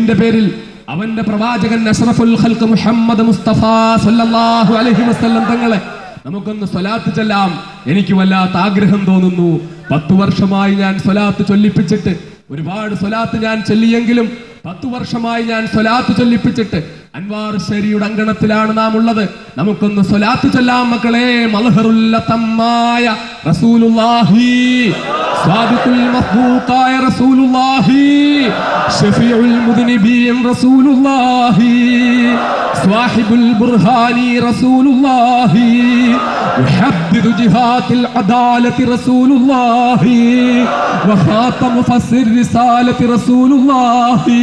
ദീനിന്റെ പേരിൽ അവന്റെ പ്രവാചകൻ അഷ്റഫുൽ ഖൽഖ് മുഹമ്മദ് മുസ്തഫ സല്ലല്ലാഹു അലൈഹി വസല്ലം തങ്ങളെ നമുക്കൊന്ന് സ്വലാത്ത് ചൊല്ലാം. എനിക്ക് വല്ലാത്ത ആഗ്രഹം തോന്നുന്നു. 10 വർഷമായി ഞാൻ സ്വലാത്ത് ചൊല്ലിപ്പിച്ചിട്ട്, ഒരുപാട് സ്വലാത്ത് ഞാൻ ചൊല്ലിയെങ്കിലും 10 വർഷമായി ഞാൻ സ്വലാത്ത് ചൊല്ലിപ്പിച്ചിട്ട് അൻവാർ ശരിയുടെ അങ്കണത്തിലാണ് നാം ഉള്ളത്. നമുക്കൊന്ന് സ്വലാത്ത് ചൊല്ലാം മക്കളെ. മൽഹറുല്ലതമായ റസൂലുള്ളാഹി, സ്വാദിഖുൽ മസ്ദൂഖായ റസൂലുള്ളാഹി, ശഫീഉൽ മുദ്നിബീൻ റസൂലുള്ളാഹി, സ്വാഹിബുൽ ബുർഹാനി റസൂലുള്ളാഹി, മുഹദ്ദിദു ജിഹാത്തിൽ അദാലത്തി റസൂലുള്ളാഹി, വഖാതമു ഫസ്സിർ റിസാലത്തി റസൂലുള്ളാഹി.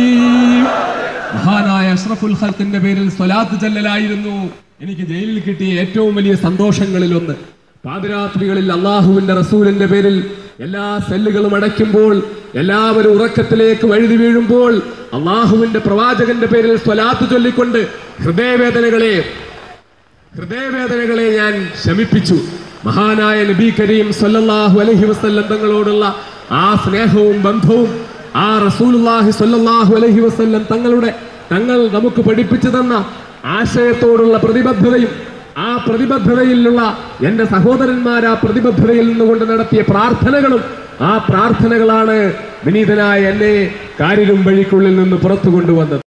മഹാനായ അഷ്റഫുൽ ഖൽഖിന്റെ പേരിൽ സ്വലാത്ത് ചൊല്ലലായിരുന്നു എനിക്ക് ജയിലിൽ കിട്ടിയ ഏറ്റവും വലിയ സന്തോഷങ്ങളിൽ ഒന്ന്. പാതിരാത്രികളിൽ അള്ളാഹുവിന്റെ റസൂലിന്റെ പേരിൽ എല്ലാ സെല്ലുകളും അടയ്ക്കുമ്പോൾ, എല്ലാവരും ഉറക്കത്തിലേക്ക് വഴുതി വീഴുമ്പോൾ അള്ളാഹുവിന്റെ പ്രവാചകന്റെ പേരിൽ സ്വലാത്ത് ചൊല്ലിക്കൊണ്ട് ഹൃദയവേദനകളെ ഞാൻ ശമിപ്പിച്ചു. മഹാനായ നബി കരീം സല്ലല്ലാഹു അലൈഹി വസല്ലം തങ്ങളോടുള്ള ആ സ്നേഹവും ബന്ധവും, ആ റസൂലുള്ളാഹി സ്വല്ലല്ലാഹു അലൈഹി വസല്ലം തങ്ങൾ നമുക്ക് പഠിപ്പിച്ചു തന്ന ആശയത്തോടുള്ള പ്രതിബദ്ധതയും, ആ പ്രതിബദ്ധതയിലുള്ള എന്റെ സഹോദരന്മാർ ആ പ്രതിബദ്ധതയിൽ നിന്നുകൊണ്ട് നടത്തിയ പ്രാർത്ഥനകളും, ആ പ്രാർത്ഥനകളാണ് വിനീതനായ എന്നെ കാരിരും വഴിക്കുള്ളിൽ നിന്ന് പുറത്തു കൊണ്ടുവന്നത്.